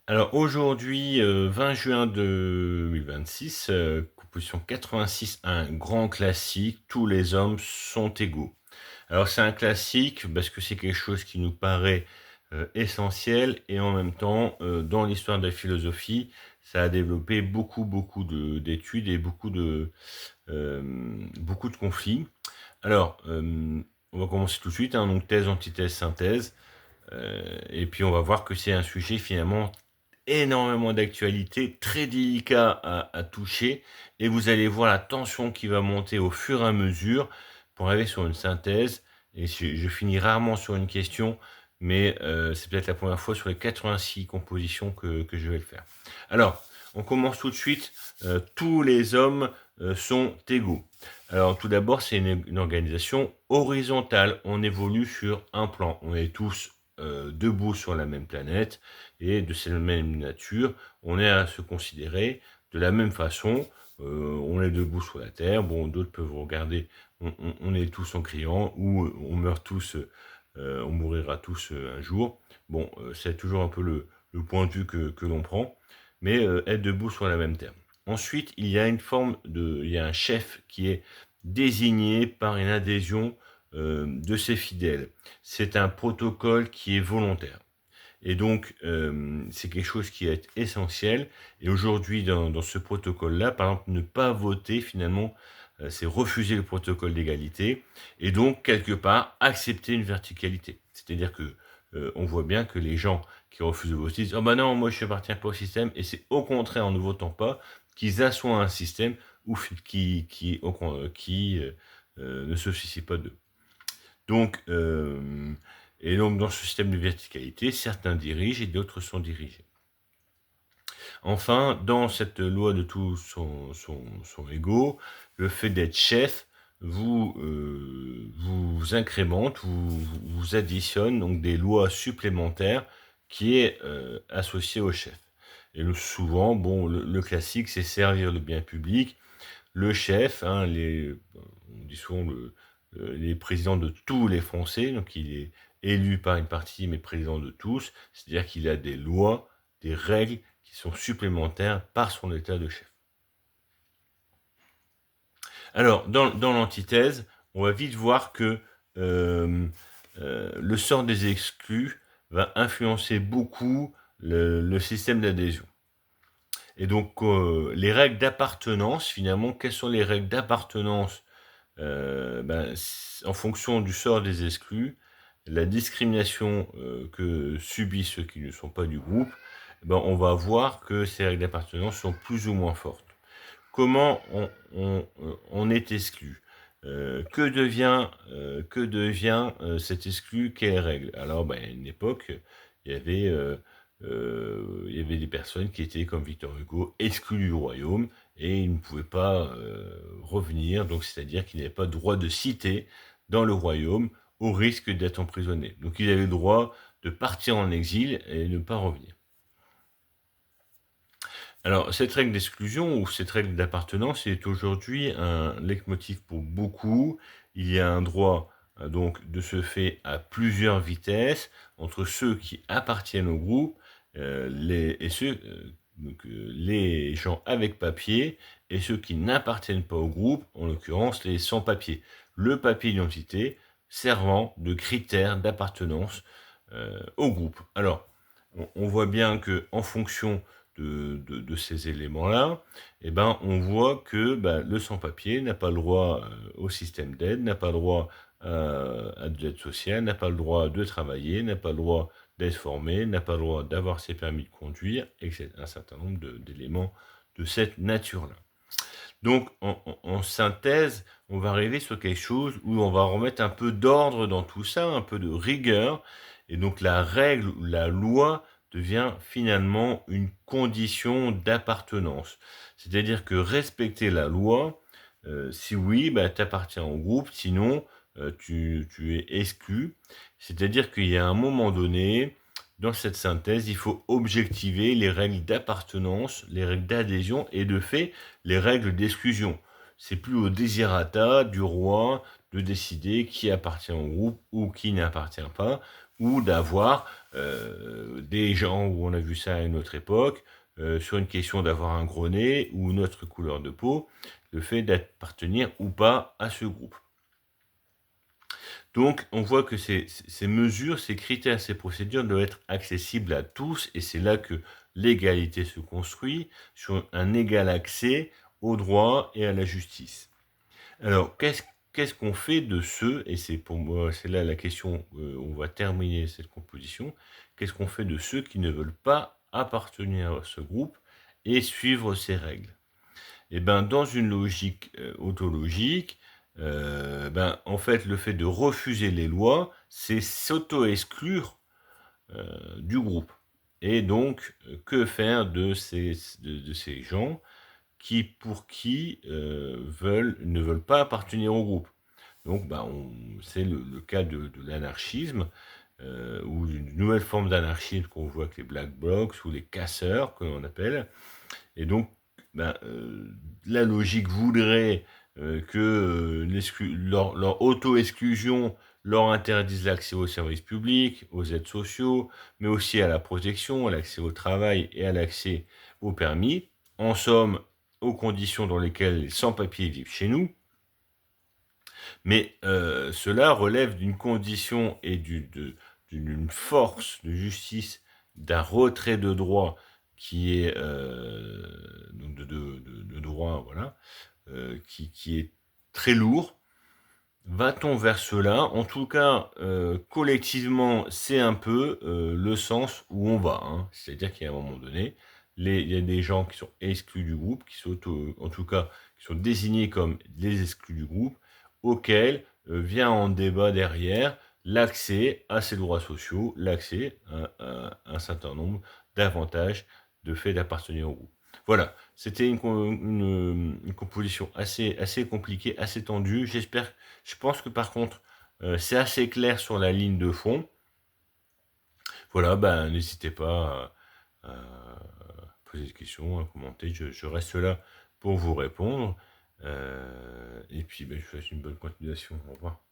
Alors aujourd'hui, 20 juin 2026, composition 86, un grand classique, tous les hommes sont égaux. Alors c'est un classique parce que c'est quelque chose qui nous paraît, essentiel et en même temps, dans l'histoire de la philosophie, ça a développé beaucoup d'études et beaucoup de conflits. Alors, on va commencer tout de suite, hein, donc thèse, antithèse, synthèse, et puis on va voir que c'est un sujet finalement énormément d'actualité, très délicat à toucher, et vous allez voir la tension qui va monter au fur et à mesure pour arriver sur une synthèse. Et je finis rarement sur une question, mais c'est peut-être la première fois sur les 86 compositions que je vais le faire. Alors, on commence tout de suite. Tous les hommes sont égaux. Alors, tout d'abord, c'est une organisation horizontale. On évolue sur un plan. On est tous debout sur la même planète et de cette même nature, on est à se considérer de la même façon. On est debout sur la terre. Bon, d'autres peuvent regarder. On est tous en criant ou on meurt tous. On mourira tous un jour. Bon, c'est toujours un peu le point de vue que l'on prend, mais être debout sur la même terre. Ensuite, il y a un chef qui est désigné par une adhésion de ses fidèles. C'est un protocole qui est volontaire. Et donc, c'est quelque chose qui est essentiel. Et aujourd'hui, dans ce protocole-là, par exemple, ne pas voter, finalement, c'est refuser le protocole d'égalité. Et donc, quelque part, accepter une verticalité. C'est-à-dire que on voit bien que les gens qui refusent de voter disent « Oh ben non, moi je ne appartiens pas au système ». Et c'est au contraire, en ne votant pas, qu'ils assoient un système qui ne se soucie pas d'eux. Donc, et donc, dans ce système de verticalité, certains dirigent et d'autres sont dirigés. Enfin, dans cette loi de tous sont égaux, le fait d'être chef vous incrémente, vous additionne donc des lois supplémentaires qui est associée au chef. Et souvent, bon, le classique, c'est servir le bien public. Le chef, hein, on dit souvent les présidents de tous les Français, donc il est élu par une partie, mais président de tous, c'est-à-dire qu'il a des lois, des règles qui sont supplémentaires par son état de chef. Alors, dans l'antithèse, on va vite voir que le sort des exclus va influencer beaucoup le système d'adhésion. Et donc, les règles d'appartenance, finalement, quelles sont les règles d'appartenance en fonction du sort des exclus, la discrimination que subissent ceux qui ne sont pas du groupe, on va voir que ces règles d'appartenance sont plus ou moins fortes. Comment on est exclu que devient cet exclu? Quelles règles? Alors, à une époque, il y avait il y avait des personnes qui étaient, comme Victor Hugo, exclues du royaume et ils ne pouvaient pas revenir, donc c'est-à-dire qu'ils n'avaient pas droit de cité dans le royaume au risque d'être emprisonnés. Donc ils avaient le droit de partir en exil et ne pas revenir. Alors, cette règle d'exclusion ou cette règle d'appartenance est aujourd'hui un leitmotiv pour beaucoup. Il y a un droit donc de ce fait à plusieurs vitesses entre ceux qui appartiennent au groupe les gens avec papier et ceux qui n'appartiennent pas au groupe, en l'occurrence les sans-papiers. Le papier d'identité servant de critère d'appartenance au groupe. Alors, on voit bien que en fonction de ces éléments-là, on voit que le sans-papier n'a pas le droit au système d'aide, n'a pas le droit à de l'aide sociale, n'a pas le droit de travailler, n'a pas le droit d'être formé, n'a pas le droit d'avoir ses permis de conduire, etc. Un certain nombre d'éléments de cette nature-là. Donc, en synthèse, on va arriver sur quelque chose où on va remettre un peu d'ordre dans tout ça, un peu de rigueur, et donc la règle, la loi devient finalement une condition d'appartenance. C'est-à-dire que respecter la loi, si oui, tu appartiens au groupe, sinon tu es exclu. C'est-à-dire qu'il y a un moment donné, dans cette synthèse, il faut objectiver les règles d'appartenance, les règles d'adhésion et de fait, les règles d'exclusion. C'est plus au désirata du roi de décider qui appartient au groupe ou qui n'appartient pas, ou d'avoir des gens où on a vu ça à une autre époque, sur une question d'avoir un gros nez ou une autre couleur de peau, le fait d'appartenir ou pas à ce groupe. Donc, on voit que ces mesures, ces critères, ces procédures doivent être accessibles à tous, et c'est là que l'égalité se construit, sur un égal accès au droit et à la justice. Alors, qu'est-ce qu'on fait de ceux, et c'est pour moi, c'est là la question, on va terminer cette composition, qu'est-ce qu'on fait de ceux qui ne veulent pas appartenir à ce groupe et suivre ces règles? Et ben, dans une logique autologique, en fait, le fait de refuser les lois, c'est s'auto-exclure du groupe. Et donc, que faire de ces gens pour qui ne veulent pas appartenir au groupe? Donc, c'est le cas de l'anarchisme, ou d'une nouvelle forme d'anarchisme qu'on voit avec les Black Blocs ou les casseurs, que l'on appelle. Et donc, la logique voudrait que leur auto-exclusion leur interdise l'accès aux services publics, aux aides sociaux, mais aussi à la protection, à l'accès au travail et à l'accès au permis. En somme, aux conditions dans lesquelles les sans-papiers vivent chez nous. Mais cela relève d'une condition et d'une force de justice, d'un retrait de droit qui est donc de droit, voilà, qui est très lourd. Va-t-on vers cela? En tout cas, collectivement, c'est un peu le sens où on va, hein. C'est-à-dire qu'à un moment donné, il y a des gens qui sont exclus du groupe, en tout cas, qui sont désignés comme les exclus du groupe, auquel vient en débat derrière l'accès à ces droits sociaux, l'accès à un certain nombre d'avantages de fait d'appartenir au groupe. Voilà, c'était une composition assez compliquée, assez tendue. Je pense que par contre, c'est assez clair sur la ligne de fond. Voilà, n'hésitez pas à poser des questions, à commenter. Je reste là pour vous répondre. Et puis, je vous souhaite une bonne continuation. Au revoir.